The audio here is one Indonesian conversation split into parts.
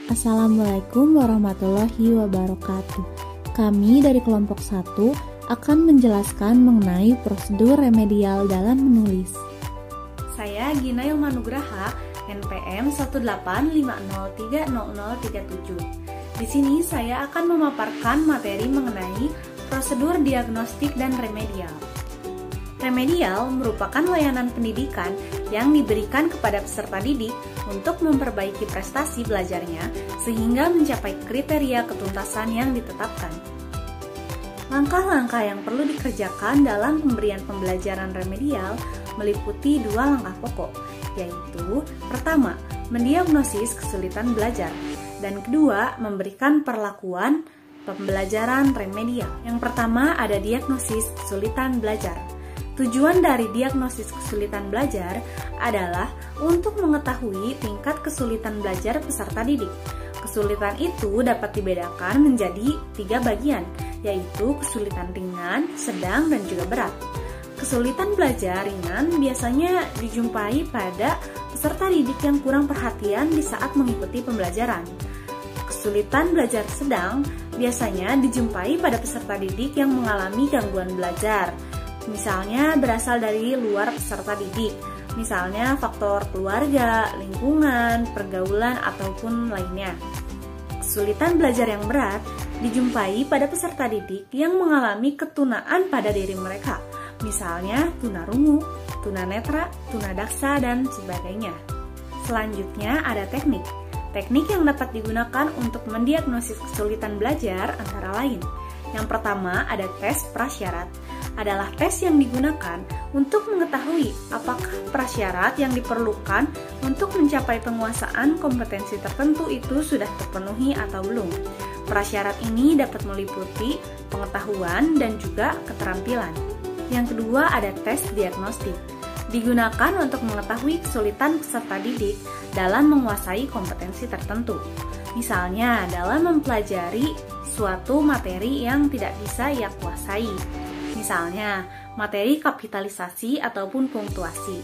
Assalamualaikum warahmatullahi wabarakatuh. Kami dari kelompok 1 akan menjelaskan mengenai prosedur remedial dalam menulis. Saya Gina Ilma Nugraha, NPM 185030037. Di sini saya akan memaparkan materi mengenai prosedur diagnostik dan remedial. Remedial merupakan layanan pendidikan yang diberikan kepada peserta didik untuk memperbaiki prestasi belajarnya sehingga mencapai kriteria ketuntasan yang ditetapkan. Langkah-langkah yang perlu dikerjakan dalam pemberian pembelajaran remedial meliputi 2 langkah pokok, yaitu pertama, mendiagnosis kesulitan belajar, dan kedua, memberikan perlakuan pembelajaran remedial. Yang pertama ada diagnosis kesulitan belajar. Tujuan dari diagnosis kesulitan belajar adalah untuk mengetahui tingkat kesulitan belajar peserta didik. Kesulitan itu dapat dibedakan menjadi 3 bagian, yaitu kesulitan ringan, sedang, dan juga berat. Kesulitan belajar ringan biasanya dijumpai pada peserta didik yang kurang perhatian di saat mengikuti pembelajaran. Kesulitan belajar sedang biasanya dijumpai pada peserta didik yang mengalami gangguan belajar. Misalnya berasal dari luar peserta didik, misalnya faktor keluarga, lingkungan, pergaulan, ataupun lainnya. Kesulitan belajar yang berat dijumpai pada peserta didik yang mengalami ketunaan pada diri mereka, misalnya tunarungu, tunanetra, tunadaksa, dan sebagainya. Selanjutnya ada teknik. Teknik yang dapat digunakan untuk mendiagnosis kesulitan belajar antara lain. Yang pertama ada tes prasyarat. Adalah tes yang digunakan untuk mengetahui apakah prasyarat yang diperlukan untuk mencapai penguasaan kompetensi tertentu itu sudah terpenuhi atau belum. Prasyarat ini dapat meliputi pengetahuan dan juga keterampilan. Yang kedua ada tes diagnostik. Digunakan untuk mengetahui kesulitan peserta didik dalam menguasai kompetensi tertentu. Misalnya dalam mempelajari suatu materi yang tidak bisa ia kuasai. Misalnya, materi kapitalisasi ataupun punktuasi.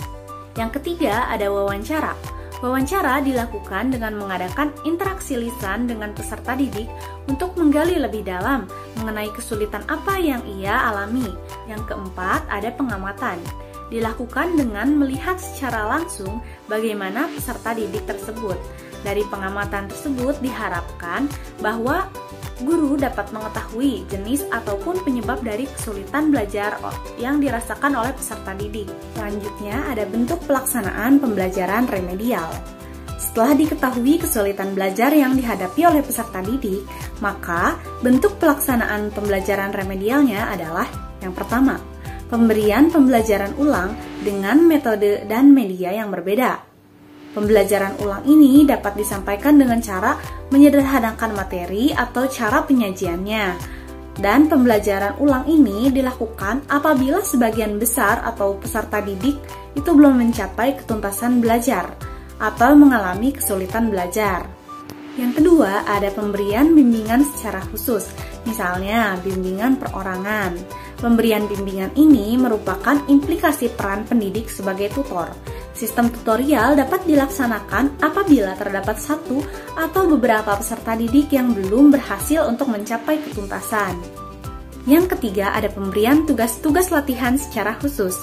Yang ketiga, ada wawancara. Wawancara dilakukan dengan mengadakan interaksi lisan dengan peserta didik untuk menggali lebih dalam mengenai kesulitan apa yang ia alami. Yang keempat, ada pengamatan. Dilakukan dengan melihat secara langsung bagaimana peserta didik tersebut. Dari pengamatan tersebut diharapkan bahwa guru dapat mengetahui jenis ataupun penyebab dari kesulitan belajar yang dirasakan oleh peserta didik. Selanjutnya ada bentuk pelaksanaan pembelajaran remedial. Setelah diketahui kesulitan belajar yang dihadapi oleh peserta didik, maka bentuk pelaksanaan pembelajaran remedialnya adalah yang pertama, pemberian pembelajaran ulang dengan metode dan media yang berbeda. Pembelajaran ulang ini dapat disampaikan dengan cara menyederhanakan materi atau cara penyajiannya. Dan pembelajaran ulang ini dilakukan apabila sebagian besar atau peserta didik itu belum mencapai ketuntasan belajar atau mengalami kesulitan belajar. Yang kedua, ada pemberian bimbingan secara khusus, misalnya bimbingan perorangan. Pemberian bimbingan ini merupakan implikasi peran pendidik sebagai tutor. Sistem tutorial dapat dilaksanakan apabila terdapat satu atau beberapa peserta didik yang belum berhasil untuk mencapai ketuntasan. Yang ketiga, ada pemberian tugas-tugas latihan secara khusus.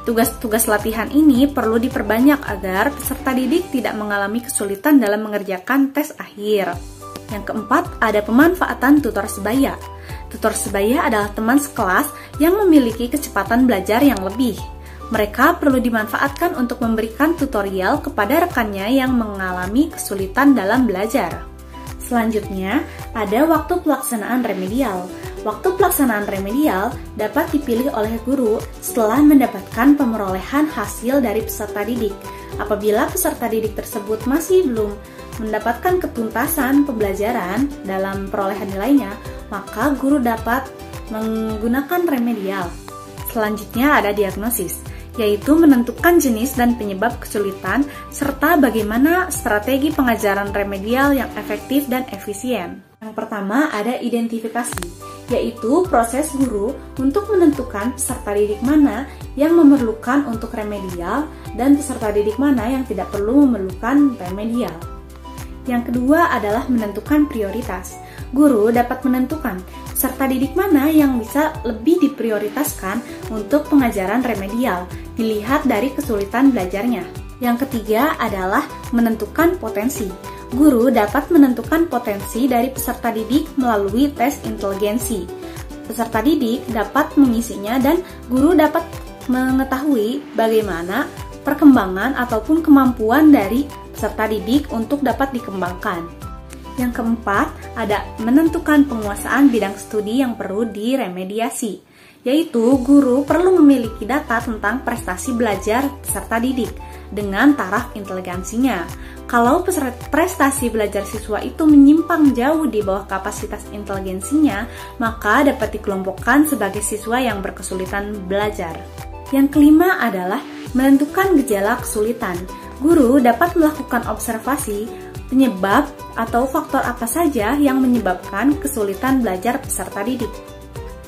Tugas-tugas latihan ini perlu diperbanyak agar peserta didik tidak mengalami kesulitan dalam mengerjakan tes akhir. Yang keempat, ada pemanfaatan tutor sebaya. Tutor sebaya adalah teman sekelas yang memiliki kecepatan belajar yang lebih. Mereka perlu dimanfaatkan untuk memberikan tutorial kepada rekannya yang mengalami kesulitan dalam belajar. Selanjutnya, ada waktu pelaksanaan remedial. Waktu pelaksanaan remedial dapat dipilih oleh guru setelah mendapatkan pemerolehan hasil dari peserta didik. Apabila peserta didik tersebut masih belum mendapatkan ketuntasan pembelajaran dalam perolehan nilainya, maka guru dapat menggunakan remedial. Selanjutnya ada diagnosis, yaitu menentukan jenis dan penyebab kesulitan serta bagaimana strategi pengajaran remedial yang efektif dan efisien. Yang pertama ada identifikasi, yaitu proses guru untuk menentukan peserta didik mana yang memerlukan untuk remedial dan peserta didik mana yang tidak perlu memerlukan remedial. Yang kedua adalah menentukan prioritas. Guru dapat menentukan peserta didik mana yang bisa lebih diprioritaskan untuk pengajaran remedial, dilihat dari kesulitan belajarnya. Yang ketiga adalah menentukan potensi. Guru dapat menentukan potensi dari peserta didik melalui tes inteligensi. Peserta didik dapat mengisinya dan guru dapat mengetahui bagaimana perkembangan ataupun kemampuan dari peserta didik untuk dapat dikembangkan. Yang keempat, ada menentukan penguasaan bidang studi yang perlu diremediasi, yaitu guru perlu memiliki data tentang prestasi belajar peserta didik dengan taraf inteligensinya. Kalau prestasi belajar siswa itu menyimpang jauh di bawah kapasitas inteligensinya, maka dapat dikelompokkan sebagai siswa yang berkesulitan belajar. Yang kelima adalah menentukan gejala kesulitan. Guru dapat melakukan observasi penyebab atau faktor apa saja yang menyebabkan kesulitan belajar peserta didik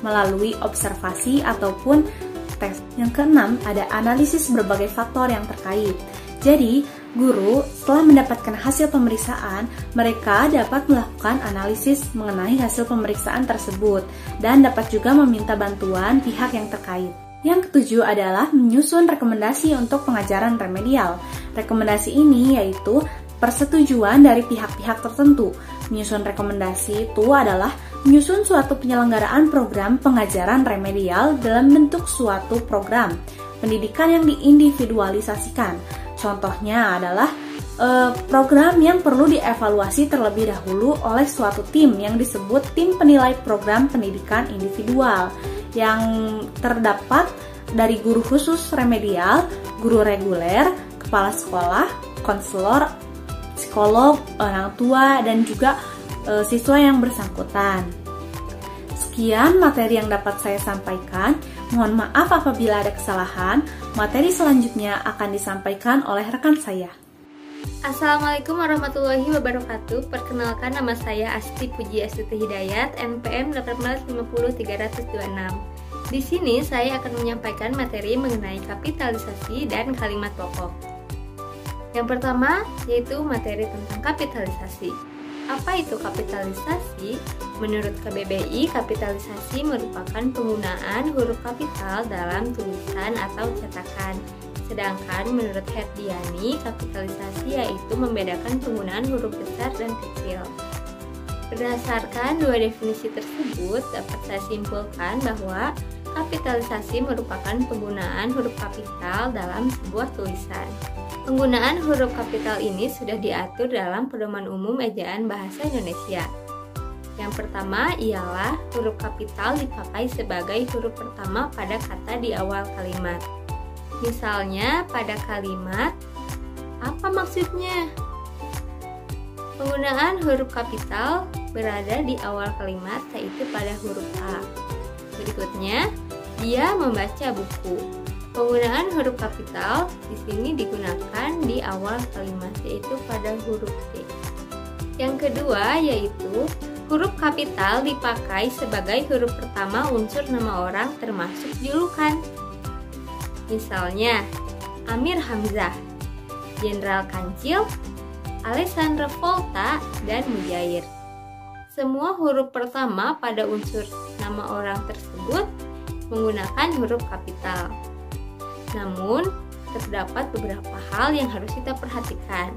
melalui observasi ataupun tes. Yang keenam, ada analisis berbagai faktor yang terkait. Jadi, guru setelah mendapatkan hasil pemeriksaan, mereka dapat melakukan analisis mengenai hasil pemeriksaan tersebut dan dapat juga meminta bantuan pihak yang terkait. Yang ketujuh adalah menyusun rekomendasi untuk pengajaran remedial. Rekomendasi ini yaitu persetujuan dari pihak-pihak tertentu. Menyusun rekomendasi itu adalah menyusun suatu penyelenggaraan program pengajaran remedial dalam bentuk suatu program pendidikan yang diindividualisasikan. Contohnya adalah program yang perlu dievaluasi terlebih dahulu oleh suatu tim yang disebut tim penilai program pendidikan individual yang terdapat dari guru khusus remedial, guru reguler, kepala sekolah, konselor, psikolog, orang tua, dan juga siswa yang bersangkutan. Sekian materi yang dapat saya sampaikan. Mohon maaf apabila ada kesalahan. Materi selanjutnya akan disampaikan oleh rekan saya. Assalamualaikum warahmatullahi wabarakatuh. Perkenalkan, nama saya Asti Puji Astuti Hidayat, NPM 1850326. Di sini saya akan menyampaikan materi mengenai kapitalisasi dan kalimat pokok. Yang pertama yaitu materi tentang kapitalisasi. Apa itu kapitalisasi? Menurut KBBI, kapitalisasi merupakan penggunaan huruf kapital dalam tulisan atau cetakan. Sedangkan menurut Herdiani, kapitalisasi yaitu membedakan penggunaan huruf besar dan kecil. Berdasarkan dua definisi tersebut, dapat saya simpulkan bahwa kapitalisasi merupakan penggunaan huruf kapital dalam sebuah tulisan. Penggunaan huruf kapital ini sudah diatur dalam Pedoman Umum Ejaan Bahasa Indonesia. Yang pertama ialah huruf kapital dipakai sebagai huruf pertama pada kata di awal kalimat. Misalnya pada kalimat, apa maksudnya? Penggunaan huruf kapital berada di awal kalimat yaitu pada huruf A. Berikutnya, dia membaca buku. Penggunaan huruf kapital di sini digunakan di awal kalimat yaitu pada huruf D. Yang kedua yaitu huruf kapital dipakai sebagai huruf pertama unsur nama orang termasuk julukan. Misalnya, Amir Hamzah, Jenderal Kancil, Alessandro Volta, dan Mujair. Semua huruf pertama pada unsur nama orang tersebut menggunakan huruf kapital. Namun, terdapat beberapa hal yang harus kita perhatikan.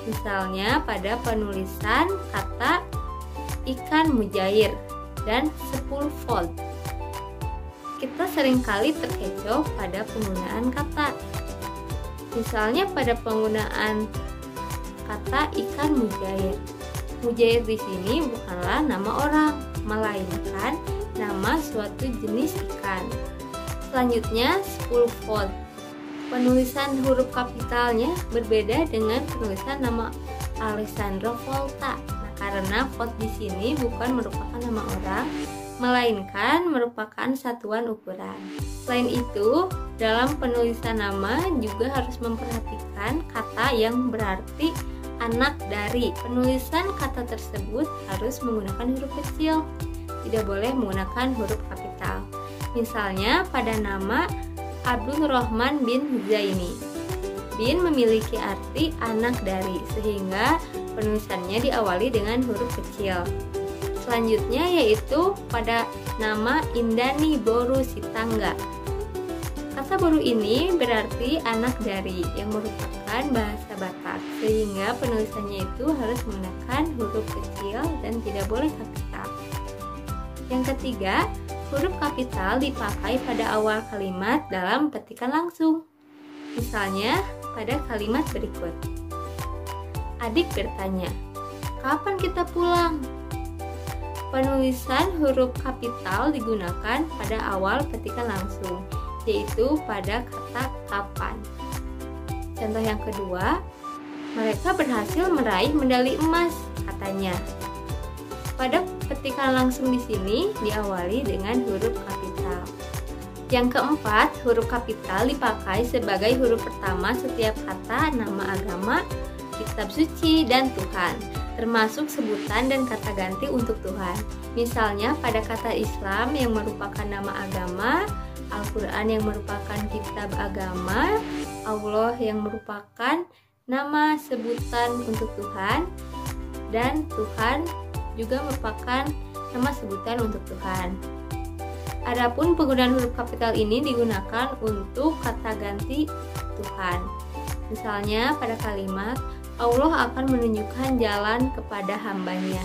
Misalnya pada penulisan kata ikan mujair dan 10 volt. Kita seringkali terkecoh pada penggunaan kata. Misalnya pada penggunaan kata ikan mujair. Mujair di sini bukanlah nama orang, melainkan nama suatu jenis ikan. Selanjutnya 10 volt. Penulisan huruf kapitalnya berbeda dengan penulisan nama Alessandro Volta. Nah, karena volt di sini bukan merupakan nama orang, melainkan merupakan satuan ukuran. Selain itu, dalam penulisan nama juga harus memperhatikan kata yang berarti anak dari. Penulisan kata tersebut harus menggunakan huruf kecil, tidak boleh menggunakan huruf kapital. Misalnya pada nama Abdul Rahman bin Zaini. Bin memiliki arti anak dari, sehingga Penulisannya diawali dengan huruf kecil. Selanjutnya yaitu pada nama Indani Boru Sitangga. Kata boru ini berarti anak dari, yang merupakan bahasa Batak, sehingga penulisannya itu harus menggunakan huruf kecil dan tidak boleh kapital. Yang ketiga, huruf kapital dipakai pada awal kalimat dalam petikan langsung. Misalnya pada kalimat berikut. Adik bertanya, "Kapan kita pulang?" Penulisan huruf kapital digunakan pada awal petikan langsung, yaitu pada kata kapan. Contoh yang kedua, mereka berhasil meraih medali emas, katanya. Pada petikan langsung di sini diawali dengan huruf kapital. Yang keempat, huruf kapital dipakai sebagai huruf pertama setiap kata nama agama, kitab suci, dan Tuhan, termasuk sebutan dan kata ganti untuk Tuhan. Misalnya pada kata Islam yang merupakan nama agama, Al-Quran yang merupakan kitab agama, Allah yang merupakan nama sebutan untuk Tuhan, dan Tuhan juga merupakan nama sebutan untuk Tuhan. Adapun penggunaan huruf kapital ini digunakan untuk kata ganti Tuhan. Misalnya pada kalimat Allah akan menunjukkan jalan kepada hambanya.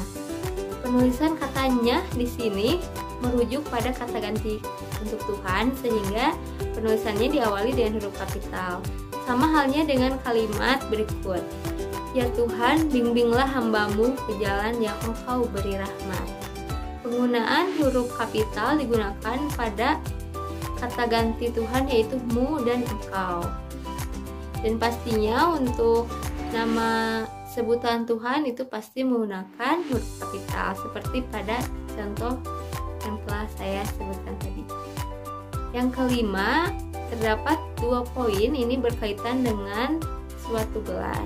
Penulisan katanya di sini merujuk pada kata ganti untuk Tuhan, sehingga penulisannya diawali dengan huruf kapital. Sama halnya dengan kalimat berikut. Ya Tuhan, bimbinglah hambamu ke jalan yang Engkau beri rahmat. Penggunaan huruf kapital digunakan pada kata ganti Tuhan yaitu mu dan engkau. Dan pastinya untuk nama sebutan Tuhan itu pasti menggunakan huruf kapital seperti pada contoh yang telah saya sebutkan tadi. Yang kelima, terdapat 2 poin ini berkaitan dengan suatu gelar.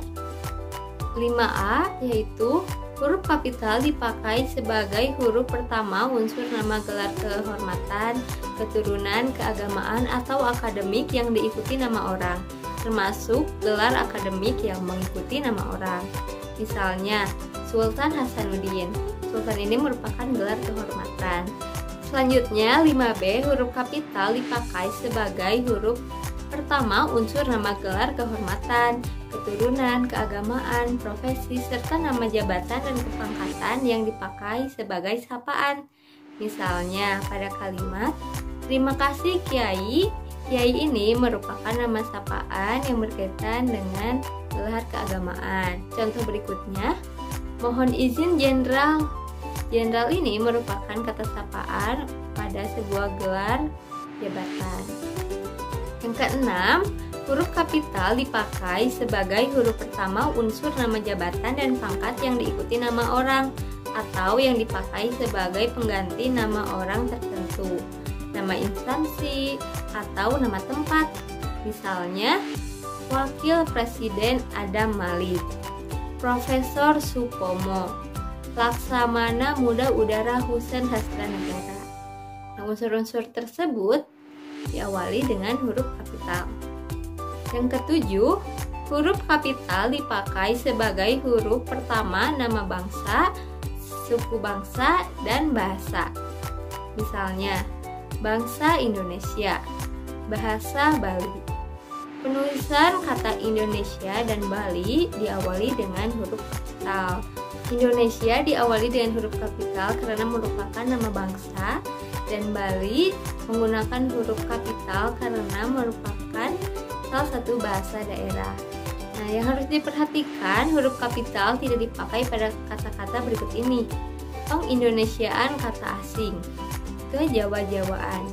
5A yaitu huruf kapital dipakai sebagai huruf pertama unsur nama gelar kehormatan, keturunan, keagamaan, atau akademik yang diikuti nama orang, termasuk gelar akademik yang mengikuti nama orang. Misalnya, Sultan Hasanuddin. Sultan ini merupakan gelar kehormatan. Selanjutnya, 5B, huruf kapital dipakai sebagai huruf pertama unsur nama gelar kehormatan, keturunan, keagamaan, profesi, serta nama jabatan dan kepangkatan yang dipakai sebagai sapaan. Misalnya, pada kalimat, terima kasih Kiai. Kiai ini merupakan nama sapaan yang berkaitan dengan gelar keagamaan. Contoh berikutnya, mohon izin Jenderal. Jenderal ini merupakan kata sapaan pada sebuah gelar jabatan. Yang keenam, huruf kapital dipakai sebagai huruf pertama unsur nama jabatan dan pangkat yang diikuti nama orang, atau yang dipakai sebagai pengganti nama orang tertentu, nama instansi, atau nama tempat. Misalnya, Wakil Presiden Adam Malik, Profesor Supomo, Laksamana Muda Udara Husein Hasranegara. Nah, unsur-unsur tersebut diawali dengan huruf kapital. Yang ketujuh, huruf kapital dipakai sebagai huruf pertama nama bangsa, suku bangsa, dan bahasa. Misalnya, bangsa Indonesia, bahasa Bali. Penulisan kata Indonesia dan Bali diawali dengan huruf kapital. Indonesia diawali dengan huruf kapital karena merupakan nama bangsa, dan Bali menggunakan huruf kapital karena merupakan salah satu bahasa daerah. Nah, yang harus diperhatikan, huruf kapital tidak dipakai pada kata-kata berikut ini. Pengindonesiaan kata asing, kejawa-jawaan.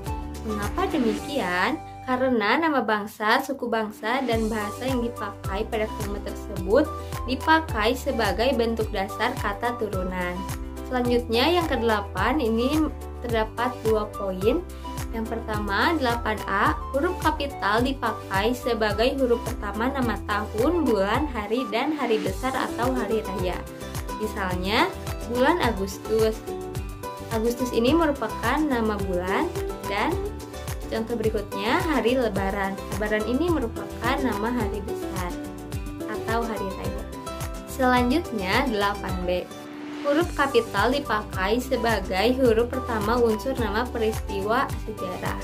Mengapa demikian? Karena nama bangsa, suku bangsa, dan bahasa yang dipakai pada kalimat tersebut dipakai sebagai bentuk dasar kata turunan. Selanjutnya yang ke-8 ini terdapat 2 poin. Yang pertama, 8A, huruf kapital dipakai sebagai huruf pertama nama tahun, bulan, hari, dan hari besar atau hari raya. Misalnya, bulan Agustus. Agustus ini merupakan nama bulan, dan contoh berikutnya hari Lebaran. Lebaran ini merupakan nama hari besar atau hari raya. Selanjutnya 8B. Huruf kapital dipakai sebagai huruf pertama unsur nama peristiwa sejarah.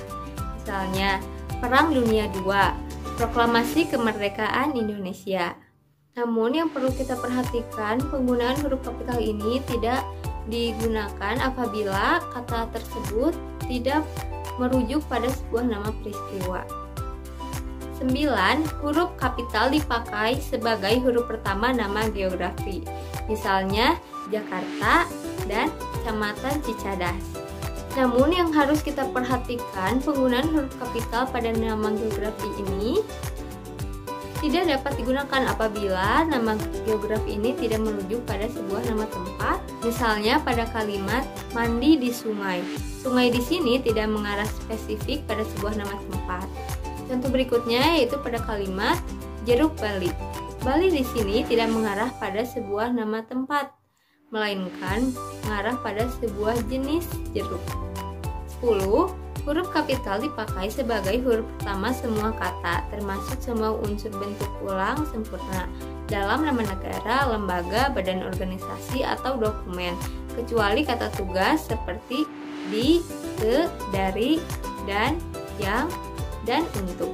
Misalnya, Perang Dunia II, Proklamasi Kemerdekaan Indonesia. Namun yang perlu kita perhatikan, penggunaan huruf kapital ini tidak digunakan apabila kata tersebut tidak merujuk pada sebuah nama peristiwa. 9. Huruf kapital dipakai sebagai huruf pertama nama geografi. Misalnya Jakarta dan Kecamatan Cicadas. Namun yang harus kita perhatikan, penggunaan huruf kapital pada nama geografi ini tidak dapat digunakan apabila nama geografi ini tidak merujuk pada sebuah nama tempat. Misalnya pada kalimat mandi di sungai. Sungai di sini tidak mengarah spesifik pada sebuah nama tempat. Contoh berikutnya yaitu pada kalimat jeruk Bali. Bali di sini tidak mengarah pada sebuah nama tempat, melainkan mengarah pada sebuah jenis jeruk. 10. Huruf kapital dipakai sebagai huruf pertama semua kata, termasuk semua unsur bentuk ulang sempurna dalam nama negara, lembaga, badan organisasi, atau dokumen, kecuali kata tugas seperti di, ke, dari, dan, yang, dan untuk.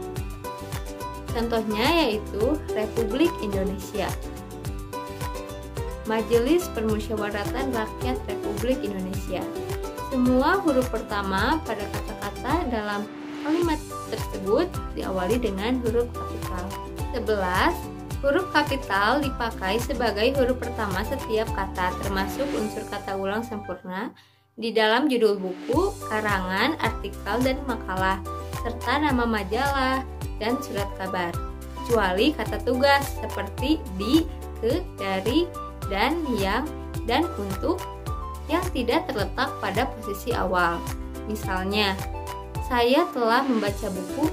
Contohnya yaitu Republik Indonesia, Majelis Permusyawaratan Rakyat Republik Indonesia. Semua huruf pertama pada kata-kata dalam kalimat tersebut diawali dengan huruf kapital. 11. Huruf kapital dipakai sebagai huruf pertama setiap kata, termasuk unsur kata ulang sempurna di dalam judul buku, karangan, artikel, dan makalah, serta nama majalah dan surat kabar, kecuali kata tugas seperti di, ke, dari, dan, yang, dan untuk yang tidak terletak pada posisi awal. Misalnya, saya telah membaca buku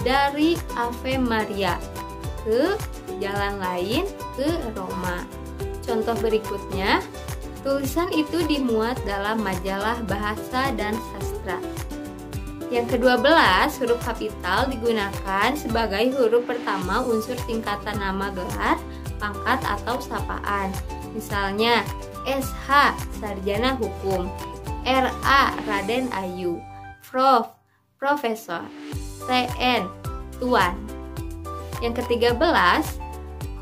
dari Ave Maria ke jalan lain ke Roma. Contoh berikutnya, tulisan itu dimuat dalam majalah Bahasa dan Sastra. Yang ke-12, huruf kapital digunakan sebagai huruf pertama unsur singkatan nama gelar, pangkat, atau sapaan. Misalnya, SH Sarjana Hukum, RA Raden Ayu, Prof Profesor, TN Tuan. Yang ke-13,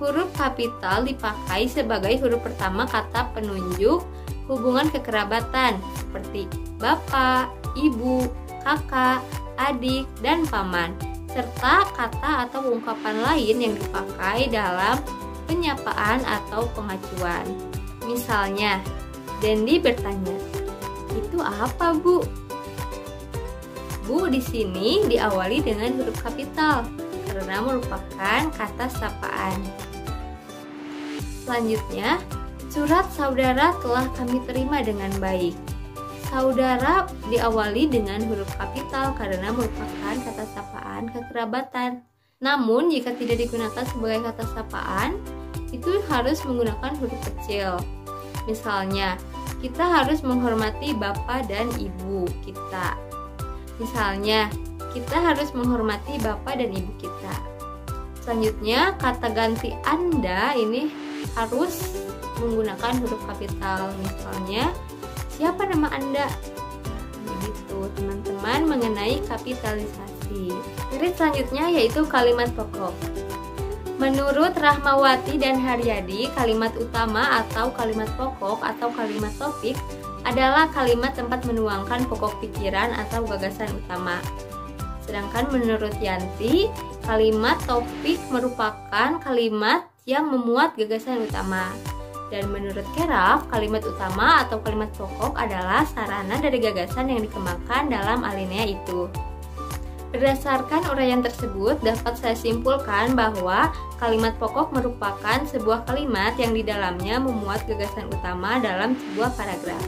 huruf kapital dipakai sebagai huruf pertama kata penunjuk hubungan kekerabatan seperti bapak, ibu, kakak, adik, dan paman, serta kata atau ungkapan lain yang dipakai dalam penyapaan atau pengacuan. Misalnya, Dendi bertanya, "Itu apa, Bu?" Bu di sini diawali dengan huruf kapital karena merupakan kata sapaan. Selanjutnya, surat saudara telah kami terima dengan baik. Saudara diawali dengan huruf kapital karena merupakan kata sapaan kekerabatan. Namun, jika tidak digunakan sebagai kata sapaan, itu harus menggunakan huruf kecil. Misalnya, kita harus menghormati bapak dan ibu kita. Misalnya, kita harus menghormati bapak dan ibu kita. Selanjutnya, kata ganti Anda ini harus menggunakan huruf kapital. Misalnya, siapa nama Anda? Begitu, teman-teman, mengenai kapitalisasi. Seri selanjutnya yaitu kalimat pokok. Menurut Rahmawati dan Haryadi, kalimat utama atau kalimat pokok atau kalimat topik adalah kalimat tempat menuangkan pokok pikiran atau gagasan utama. Sedangkan menurut Yanti, kalimat topik merupakan kalimat yang memuat gagasan utama. Dan menurut Keraf, kalimat utama atau kalimat pokok adalah sarana dari gagasan yang dikembangkan dalam alinea itu. Berdasarkan uraian tersebut, dapat saya simpulkan bahwa kalimat pokok merupakan sebuah kalimat yang di dalamnya memuat gagasan utama dalam sebuah paragraf.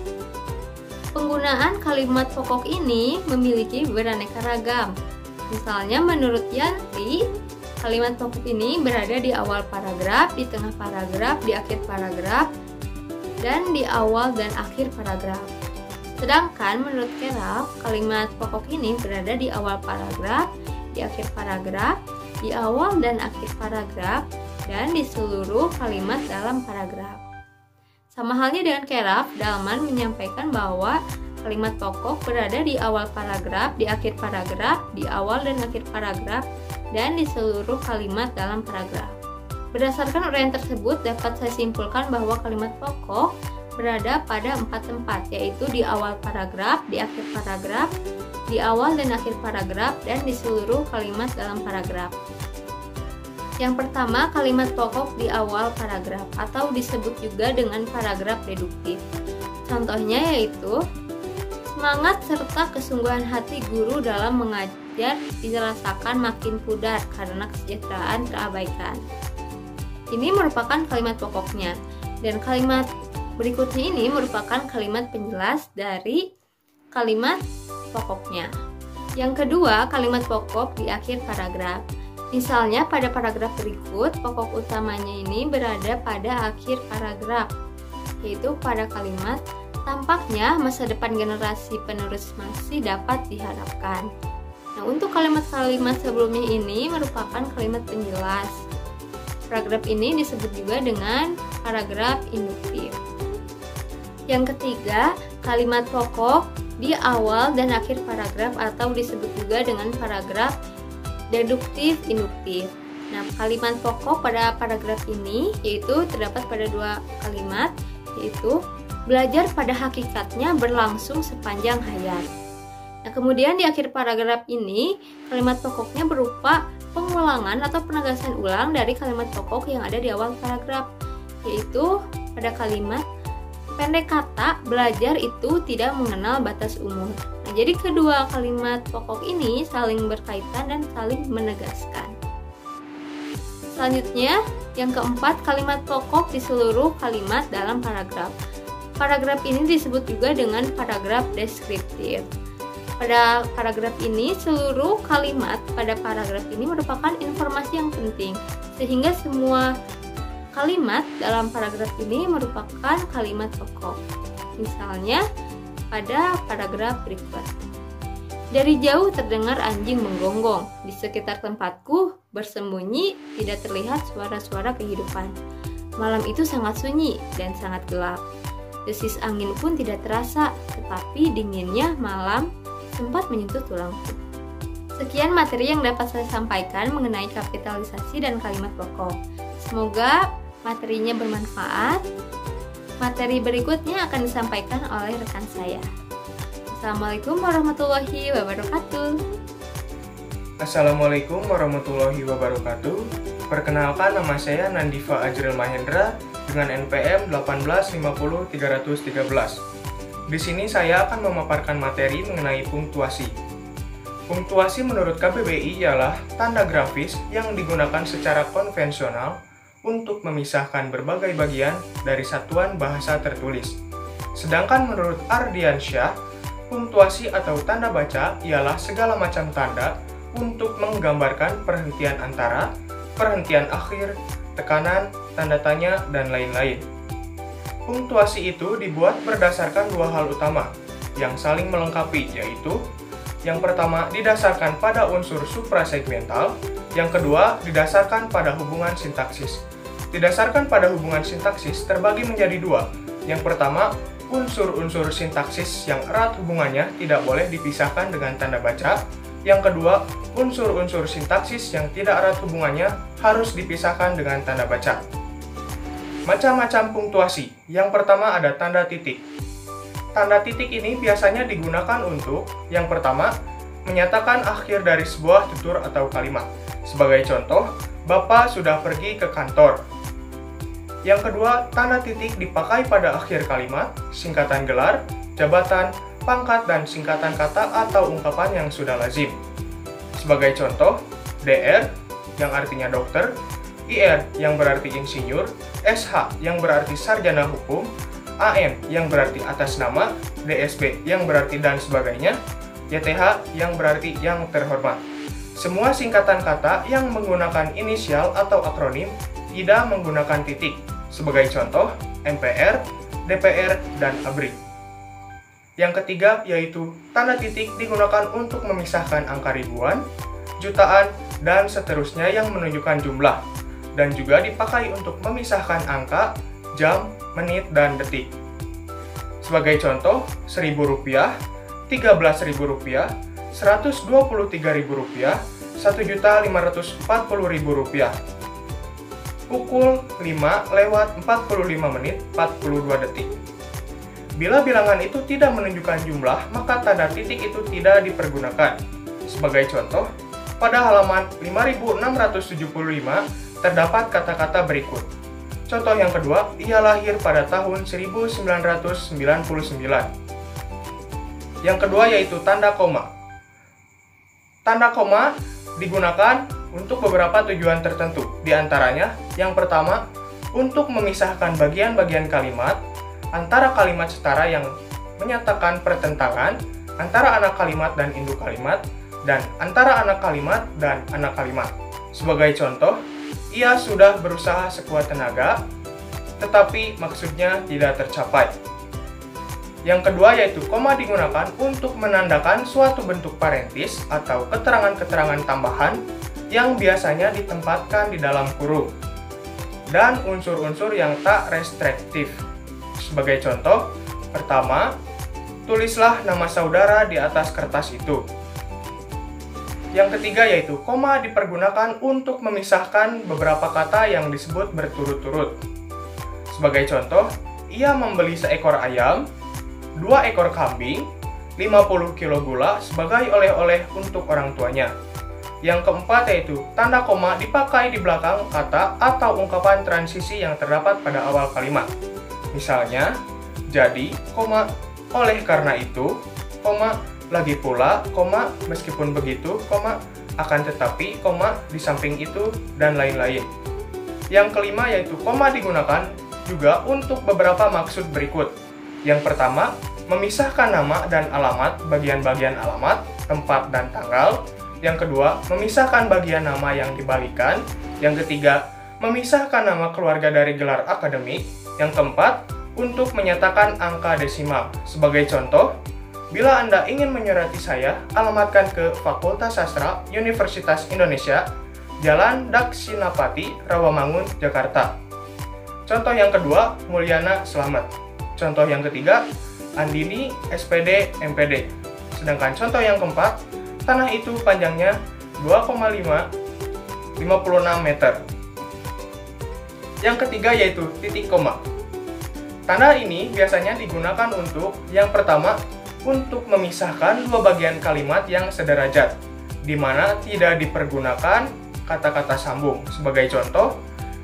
Penggunaan kalimat pokok ini memiliki beraneka ragam. Misalnya menurut Yanti, kalimat pokok ini berada di awal paragraf, di tengah paragraf, di akhir paragraf, dan di awal dan akhir paragraf. Sedangkan menurut Keraf, kalimat pokok ini berada di awal paragraf, di akhir paragraf, di awal dan akhir paragraf, dan di seluruh kalimat dalam paragraf. Sama halnya dengan Keraf, Dalman menyampaikan bahwa kalimat pokok berada di awal paragraf, di akhir paragraf, di awal dan akhir paragraf, dan di seluruh kalimat dalam paragraf. Berdasarkan uraian tersebut, dapat saya simpulkan bahwa kalimat pokok berada pada 4 tempat, yaitu di awal paragraf, di akhir paragraf, di awal dan akhir paragraf, dan di seluruh kalimat dalam paragraf. Yang pertama, kalimat pokok di awal paragraf atau disebut juga dengan paragraf deduktif. Contohnya yaitu, semangat serta kesungguhan hati guru dalam mengajar dirasakan makin pudar karena kesejahteraan terabaikan. Ini merupakan kalimat pokoknya, dan kalimat berikutnya ini merupakan kalimat penjelas dari kalimat pokoknya. Yang kedua, kalimat pokok di akhir paragraf. Misalnya pada paragraf berikut, pokok utamanya ini berada pada akhir paragraf, yaitu pada kalimat tampaknya masa depan generasi penerus masih dapat diharapkan. Nah, untuk kalimat-kalimat sebelumnya ini merupakan kalimat penjelas. Paragraf ini disebut juga dengan paragraf induktif. Yang ketiga, kalimat pokok di awal dan akhir paragraf atau disebut juga dengan paragraf deduktif induktif. Nah, kalimat pokok pada paragraf ini yaitu terdapat pada 2 kalimat, yaitu belajar pada hakikatnya berlangsung sepanjang hayat. Nah, kemudian di akhir paragraf ini kalimat pokoknya berupa pengulangan atau penegasan ulang dari kalimat pokok yang ada di awal paragraf, yaitu pada kalimat pendek kata belajar itu tidak mengenal batas umur. Nah, jadi kedua kalimat pokok ini saling berkaitan dan saling menegaskan. Selanjutnya, yang keempat, kalimat pokok di seluruh kalimat dalam paragraf. Paragraf ini disebut juga dengan paragraf deskriptif. Pada paragraf ini, seluruh kalimat pada paragraf ini merupakan informasi yang penting, sehingga semua kalimat dalam paragraf ini merupakan kalimat pokok. Misalnya, pada paragraf berikut. Dari jauh terdengar anjing menggonggong. Di sekitar tempatku bersembunyi, tidak terlihat suara-suara kehidupan. Malam itu sangat sunyi dan sangat gelap. Desis angin pun tidak terasa, tetapi dinginnya malam sempat menyentuh tulangku. Sekian materi yang dapat saya sampaikan mengenai kapitalisasi dan kalimat pokok. Semoga materinya bermanfaat. Materi berikutnya akan disampaikan oleh rekan saya. Assalamualaikum warahmatullahi wabarakatuh. Assalamualaikum warahmatullahi wabarakatuh. Perkenalkan, nama saya Nandifa Ajril Mahendra dengan NPM 1850313. Di sini saya akan memaparkan materi mengenai punktuasi. Punktuasi menurut KBBI ialah tanda grafis yang digunakan secara konvensional untuk memisahkan berbagai bagian dari satuan bahasa tertulis. Sedangkan menurut Ardiansyah, punktuasi atau tanda baca ialah segala macam tanda untuk menggambarkan perhentian antara, perhentian akhir, tekanan, tanda tanya, dan lain-lain. Punktuasi itu dibuat berdasarkan 2 hal utama yang saling melengkapi, yaitu yang pertama didasarkan pada unsur suprasegmental, yang kedua didasarkan pada hubungan sintaksis. Didasarkan pada hubungan sintaksis terbagi menjadi 2. Yang pertama, unsur-unsur sintaksis yang erat hubungannya tidak boleh dipisahkan dengan tanda baca. Yang kedua, unsur-unsur sintaksis yang tidak erat hubungannya harus dipisahkan dengan tanda baca. Macam-macam punktuasi. Yang pertama ada tanda titik. Tanda titik ini biasanya digunakan untuk yang pertama, menyatakan akhir dari sebuah tutur atau kalimat. Sebagai contoh, Bapak sudah pergi ke kantor. Yang kedua, tanda titik dipakai pada akhir kalimat, singkatan gelar, jabatan, pangkat, dan singkatan kata atau ungkapan yang sudah lazim. Sebagai contoh, DR yang artinya dokter, IR yang berarti insinyur, SH yang berarti sarjana hukum, AN yang berarti atas nama, DSB yang berarti dan sebagainya, YTH yang berarti yang terhormat. Semua singkatan kata yang menggunakan inisial atau akronim tidak menggunakan titik. Sebagai contoh, MPR, DPR, dan ABRI. Yang ketiga yaitu tanda titik digunakan untuk memisahkan angka ribuan, jutaan, dan seterusnya yang menunjukkan jumlah. dan juga dipakai untuk memisahkan angka, jam, menit, dan detik. Sebagai contoh, Rp1.000, Rp13.000, Rp123.000, Rp1.540.000. Pukul 5:45 Bila bilangan itu tidak menunjukkan jumlah, maka tanda titik itu tidak dipergunakan. Sebagai contoh, pada halaman 5675 terdapat kata-kata berikut. Contoh yang kedua, ia lahir pada tahun 1999. Yang kedua yaitu tanda koma. Tanda koma digunakan untuk beberapa tujuan tertentu. Di antaranya, yang pertama, untuk memisahkan bagian-bagian kalimat antara kalimat setara yang menyatakan pertentangan antara anak kalimat dan induk kalimat, dan antara anak kalimat dan anak kalimat. Sebagai contoh, ia sudah berusaha sekuat tenaga, tetapi maksudnya tidak tercapai. Yang kedua yaitu koma digunakan untuk menandakan suatu bentuk parentis atau keterangan-keterangan tambahan yang biasanya ditempatkan di dalam kurung, dan unsur-unsur yang tak restriktif. Sebagai contoh, pertama, tulislah nama saudara di atas kertas itu. Yang ketiga yaitu koma dipergunakan untuk memisahkan beberapa kata yang disebut berturut-turut. Sebagai contoh, ia membeli seekor ayam, 2 ekor kambing, 50 kilo gula sebagai oleh-oleh untuk orang tuanya. Yang keempat yaitu tanda koma dipakai di belakang kata atau ungkapan transisi yang terdapat pada awal kalimat. Misalnya, jadi, koma, oleh karena itu, koma, lagi pula, koma, meskipun begitu, koma, akan tetapi, koma, di samping itu, dan lain-lain. Yang kelima yaitu koma digunakan juga untuk beberapa maksud berikut. Yang pertama, memisahkan nama dan alamat, bagian-bagian alamat, tempat, dan tanggal. Yang kedua, memisahkan bagian nama yang dibalikan. Yang ketiga, memisahkan nama keluarga dari gelar akademik. Yang keempat, untuk menyatakan angka desimal. Sebagai contoh, bila Anda ingin menyurati saya, alamatkan ke Fakultas Sastra Universitas Indonesia, Jalan Daksinapati, Rawamangun, Jakarta. Contoh yang kedua, Mulyana Slamet. Contoh yang ketiga, Andini SPD MPD. Sedangkan contoh yang keempat, tanah itu panjangnya 2,56 meter. Yang ketiga yaitu titik koma. Tanda ini biasanya digunakan untuk yang pertama, untuk memisahkan dua bagian kalimat yang sederajat, di mana tidak dipergunakan kata-kata sambung. Sebagai contoh,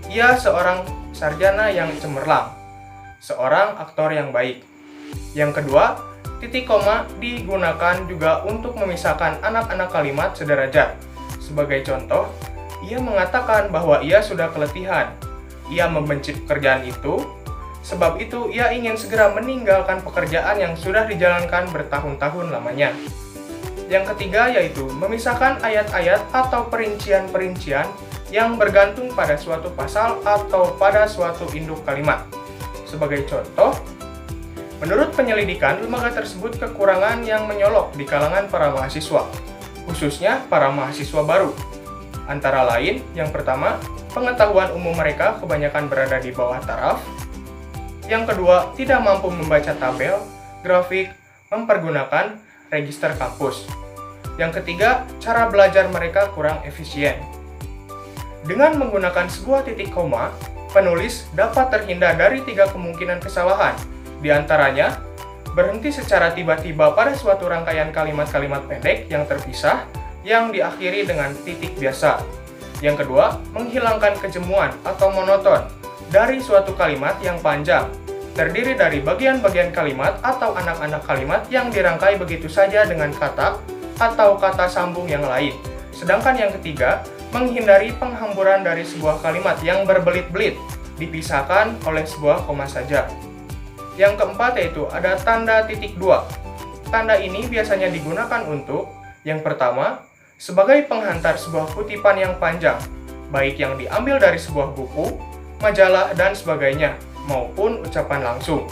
ia seorang sarjana yang cemerlang, seorang aktor yang baik. Yang kedua, titik koma digunakan juga untuk memisahkan anak-anak kalimat sederajat. Sebagai contoh, ia mengatakan bahwa ia sudah keletihan. Ia membenci pekerjaan itu, sebab itu ia ingin segera meninggalkan pekerjaan yang sudah dijalankan bertahun-tahun lamanya. Yang ketiga yaitu memisahkan ayat-ayat atau perincian-perincian yang bergantung pada suatu pasal atau pada suatu induk kalimat. Sebagai contoh, menurut penyelidikan, lembaga tersebut kekurangan yang menyolok di kalangan para mahasiswa, khususnya para mahasiswa baru. Antara lain, yang pertama, pengetahuan umum mereka kebanyakan berada di bawah taraf. Yang kedua, tidak mampu membaca tabel, grafik, mempergunakan register kampus. Yang ketiga, cara belajar mereka kurang efisien. Dengan menggunakan sebuah titik koma, penulis dapat terhindar dari 3 kemungkinan kesalahan. Di antaranya, berhenti secara tiba-tiba pada suatu rangkaian kalimat-kalimat pendek yang terpisah yang diakhiri dengan titik biasa. Yang kedua, menghilangkan kejemuan atau monoton dari suatu kalimat yang panjang, terdiri dari bagian-bagian kalimat atau anak-anak kalimat yang dirangkai begitu saja dengan kata atau kata sambung yang lain. Sedangkan yang ketiga, menghindari penghamburan dari sebuah kalimat yang berbelit-belit, dipisahkan oleh sebuah koma saja. Yang keempat yaitu ada tanda titik 2. Tanda ini biasanya digunakan untuk yang pertama, sebagai penghantar sebuah kutipan yang panjang, baik yang diambil dari sebuah buku, majalah, dan sebagainya, maupun ucapan langsung.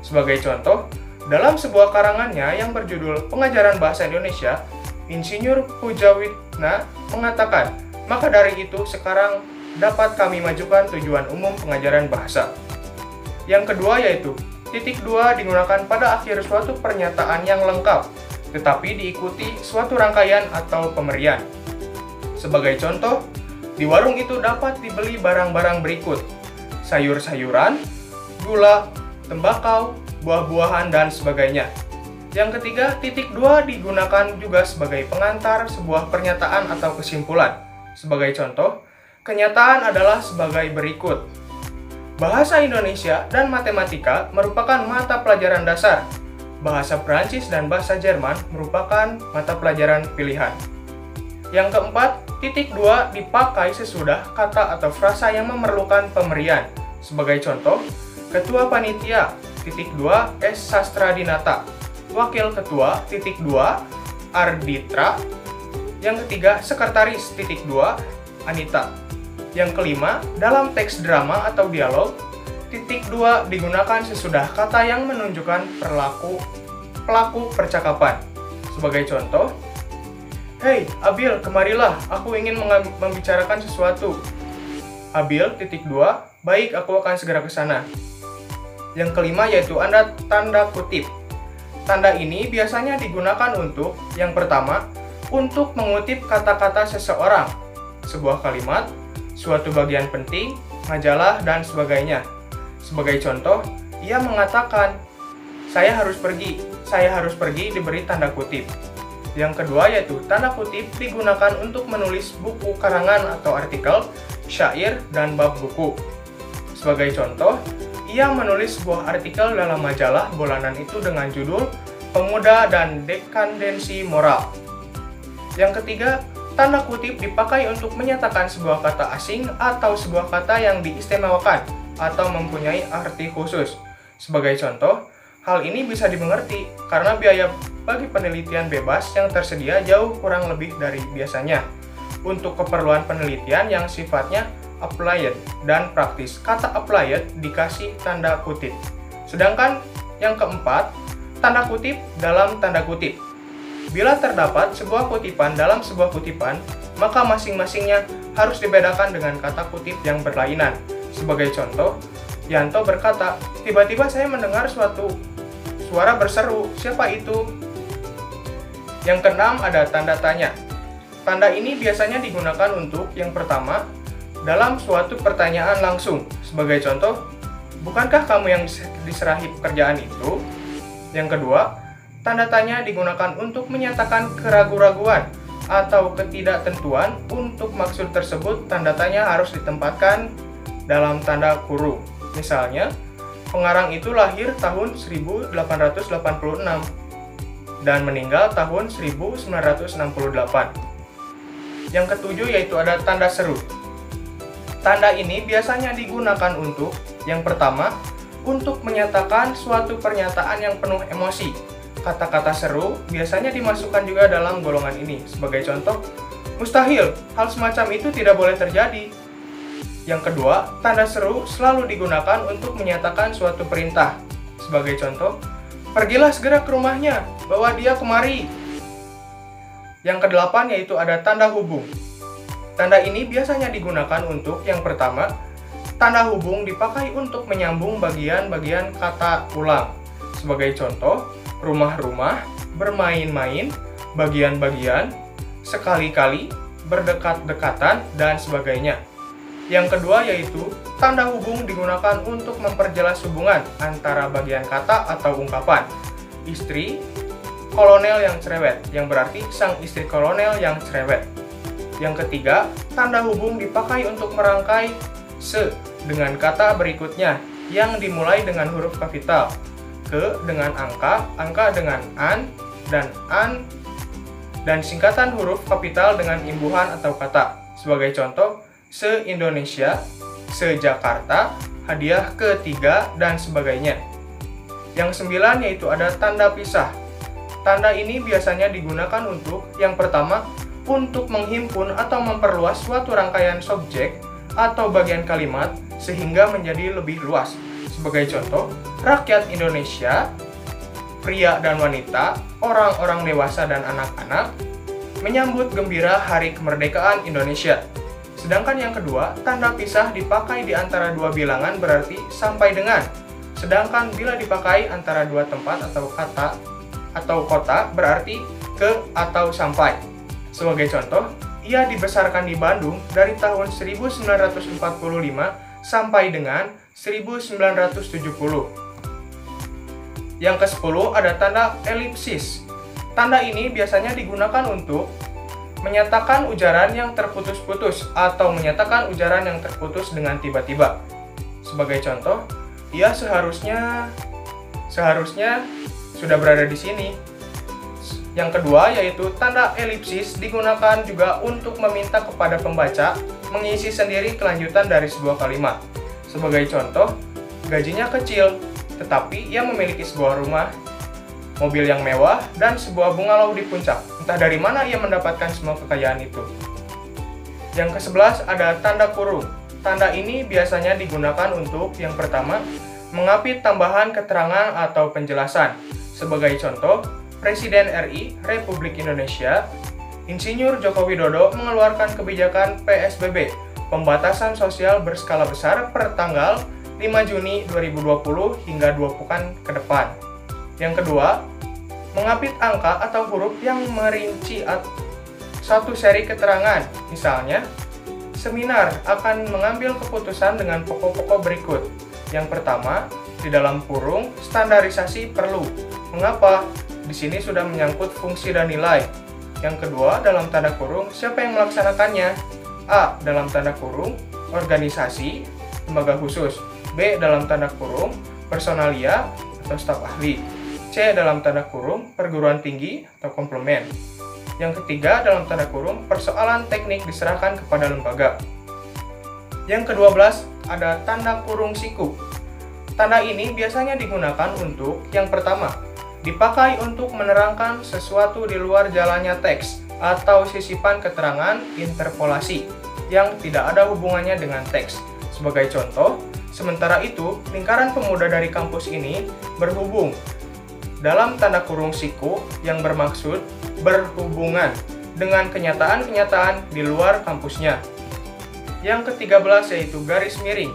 Sebagai contoh, dalam sebuah karangannya yang berjudul Pengajaran Bahasa Indonesia, Insinyur Pujawitna mengatakan, maka dari itu sekarang dapat kami majukan tujuan umum pengajaran bahasa. Yang kedua yaitu, titik 2 digunakan pada akhir suatu pernyataan yang lengkap, tetapi diikuti suatu rangkaian atau pemberian. Sebagai contoh, di warung itu dapat dibeli barang-barang berikut: sayur-sayuran, gula, tembakau, buah-buahan, dan sebagainya. Yang ketiga, titik 2 digunakan juga sebagai pengantar sebuah pernyataan atau kesimpulan. Sebagai contoh, kenyataan adalah sebagai berikut. Bahasa Indonesia dan matematika merupakan mata pelajaran dasar. Bahasa Prancis dan bahasa Jerman merupakan mata pelajaran pilihan. Yang keempat, titik 2 dipakai sesudah kata atau frasa yang memerlukan pemberian. Sebagai contoh, Ketua Panitia, titik 2, S. Sastradinata. Wakil Ketua, titik 2, Arditra. Yang ketiga, Sekretaris, titik 2, Anita. Yang kelima, dalam teks drama atau dialog, titik 2 digunakan sesudah kata yang menunjukkan pelaku percakapan. Sebagai contoh, "Hei, Abil, kemarilah, aku ingin membicarakan sesuatu." Abil, titik 2, "Baik, aku akan segera ke sana." Yang kelima yaitu tanda kutip. Tanda ini biasanya digunakan untuk, yang pertama, untuk mengutip kata-kata seseorang, sebuah kalimat, suatu bagian penting, majalah, dan sebagainya. Sebagai contoh, ia mengatakan, saya harus pergi diberi tanda kutip. Yang kedua yaitu tanda kutip digunakan untuk menulis buku karangan atau artikel, syair, dan bab buku. Sebagai contoh, ia menulis sebuah artikel dalam majalah bulanan itu dengan judul Pemuda dan Dekandensi Moral. Yang ketiga, tanda kutip dipakai untuk menyatakan sebuah kata asing atau sebuah kata yang diistimewakan atau mempunyai arti khusus. Sebagai contoh, hal ini bisa dimengerti karena biaya bagi penelitian bebas yang tersedia jauh kurang lebih dari biasanya. Untuk keperluan penelitian yang sifatnya applied dan praktis, kata applied dikasih tanda kutip. Sedangkan yang keempat, tanda kutip dalam tanda kutip. Bila terdapat sebuah kutipan dalam sebuah kutipan, maka masing-masingnya harus dibedakan dengan kata kutip yang berlainan. Sebagai contoh, Yanto berkata, "Tiba-tiba saya mendengar suatu suara berseru, siapa itu?" Yang keenam ada tanda tanya. Tanda ini biasanya digunakan untuk, yang pertama, dalam suatu pertanyaan langsung. Sebagai contoh, "Bukankah kamu yang diserahi pekerjaan itu?" Yang kedua, tanda tanya digunakan untuk menyatakan keraguan-raguan atau ketidaktentuan. Untuk maksud tersebut, tanda tanya harus ditempatkan dalam tanda kurung. Misalnya, pengarang itu lahir tahun 1886 dan meninggal tahun 1968. Yang ketujuh yaitu ada tanda seru. Tanda ini biasanya digunakan untuk, yang pertama, untuk menyatakan suatu pernyataan yang penuh emosi. Kata-kata seru biasanya dimasukkan juga dalam golongan ini. Sebagai contoh, mustahil, hal semacam itu tidak boleh terjadi. Yang kedua, tanda seru selalu digunakan untuk menyatakan suatu perintah. Sebagai contoh, "Pergilah segera ke rumahnya, bawa dia kemari." Yang kedelapan yaitu ada tanda hubung. Tanda ini biasanya digunakan untuk, yang pertama, tanda hubung dipakai untuk menyambung bagian-bagian kata ulang. Sebagai contoh, rumah-rumah, bermain-main, bagian-bagian, sekali-kali, berdekat-dekatan, dan sebagainya. Yang kedua yaitu tanda hubung digunakan untuk memperjelas hubungan antara bagian kata atau ungkapan. Istri, kolonel yang cerewet, yang berarti sang istri kolonel yang cerewet. Yang ketiga, tanda hubung dipakai untuk merangkai se dengan kata berikutnya yang dimulai dengan huruf kapital. Ke dengan angka, angka dengan an, dan singkatan huruf kapital dengan imbuhan atau kata. Sebagai contoh, se-Indonesia, se-Jakarta, hadiah ketiga, dan sebagainya. Yang sembilan yaitu ada tanda pisah. Tanda ini biasanya digunakan untuk, yang pertama, untuk menghimpun atau memperluas suatu rangkaian subjek atau bagian kalimat sehingga menjadi lebih luas. Sebagai contoh, rakyat Indonesia, pria dan wanita, orang-orang dewasa dan anak-anak, menyambut gembira Hari Kemerdekaan Indonesia. Sedangkan yang kedua, tanda pisah dipakai di antara dua bilangan berarti sampai dengan. Sedangkan bila dipakai antara dua tempat atau kata atau kota berarti ke atau sampai. Sebagai contoh, ia dibesarkan di Bandung dari tahun 1945 sampai dengan 1970. Yang ke-10 ada tanda elipsis. Tanda ini biasanya digunakan untuk menyatakan ujaran yang terputus-putus atau menyatakan ujaran yang terputus dengan tiba-tiba. Sebagai contoh, ia seharusnya sudah berada di sini. Yang kedua yaitu tanda elipsis digunakan juga untuk meminta kepada pembaca mengisi sendiri kelanjutan dari sebuah kalimat. Sebagai contoh, gajinya kecil, tetapi ia memiliki sebuah rumah, mobil yang mewah, dan sebuah bungalow di puncak. Entah dari mana ia mendapatkan semua kekayaan itu. Yang ke-11 ada tanda kurung. Tanda ini biasanya digunakan untuk yang pertama, mengapit tambahan keterangan atau penjelasan. Sebagai contoh, Presiden RI Republik Indonesia, Insinyur Joko Widodo mengeluarkan kebijakan PSBB, pembatasan sosial berskala besar per tanggal 5 Juni 2020 hingga 2 pekan ke depan. Yang kedua, mengapit angka atau huruf yang merinci satu seri keterangan. Misalnya, seminar akan mengambil keputusan dengan pokok-pokok berikut. Yang pertama, di dalam kurung, standarisasi perlu. Mengapa? Di sini sudah menyangkut fungsi dan nilai. Yang kedua, dalam tanda kurung, siapa yang melaksanakannya? A. Dalam tanda kurung, organisasi, lembaga khusus. B. Dalam tanda kurung, personalia atau staf ahli. C. Dalam tanda kurung, perguruan tinggi atau komplement. Yang ketiga, dalam tanda kurung, persoalan teknik diserahkan kepada lembaga. Yang ke-12, ada tanda kurung siku. Tanda ini biasanya digunakan untuk yang pertama, dipakai untuk menerangkan sesuatu di luar jalannya teks atau sisipan keterangan interpolasi yang tidak ada hubungannya dengan teks. Sebagai contoh, sementara itu, lingkaran pemuda dari kampus ini berhubung dalam tanda kurung siku yang bermaksud berhubungan dengan kenyataan-kenyataan di luar kampusnya. Yang ke-13 yaitu garis miring.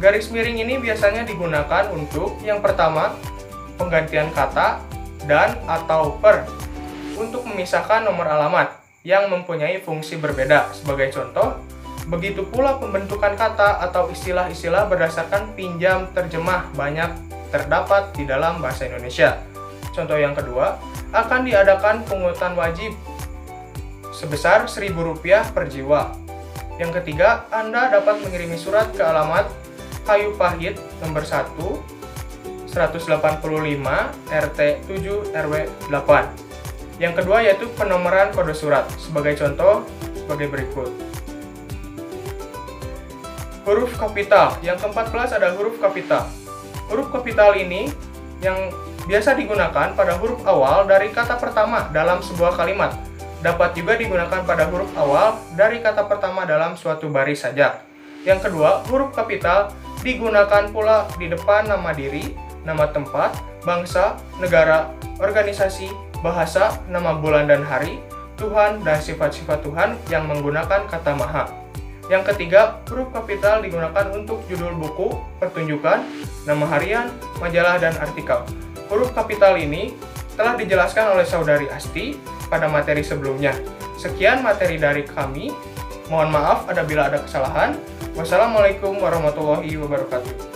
Garis miring ini biasanya digunakan untuk yang pertama, penggantian kata dan atau per untuk memisahkan nomor alamat yang mempunyai fungsi berbeda. Sebagai contoh, begitu pula pembentukan kata atau istilah-istilah berdasarkan pinjam terjemah banyak terdapat di dalam bahasa Indonesia. Contoh yang kedua, akan diadakan pungutan wajib sebesar Rp1.000 per jiwa. Yang ketiga, Anda dapat mengirimi surat ke alamat Kayu Pahit nomor 1, 185 RT 7 RW 8. Yang kedua yaitu penomoran kode surat. Sebagai contoh, sebagai berikut. Huruf kapital. Yang ke-14 ada huruf kapital. Huruf kapital ini yang biasa digunakan pada huruf awal dari kata pertama dalam sebuah kalimat. Dapat juga digunakan pada huruf awal dari kata pertama dalam suatu baris saja. Yang kedua, huruf kapital digunakan pula di depan nama diri, nama tempat, bangsa, negara, organisasi, bahasa, nama bulan dan hari, Tuhan, dan sifat-sifat Tuhan yang menggunakan kata maha. Yang ketiga, huruf kapital digunakan untuk judul buku, pertunjukan, nama harian, majalah, dan artikel. Huruf kapital ini telah dijelaskan oleh Saudari Asti pada materi sebelumnya. Sekian materi dari kami. Mohon maaf apabila ada kesalahan. Wassalamualaikum warahmatullahi wabarakatuh.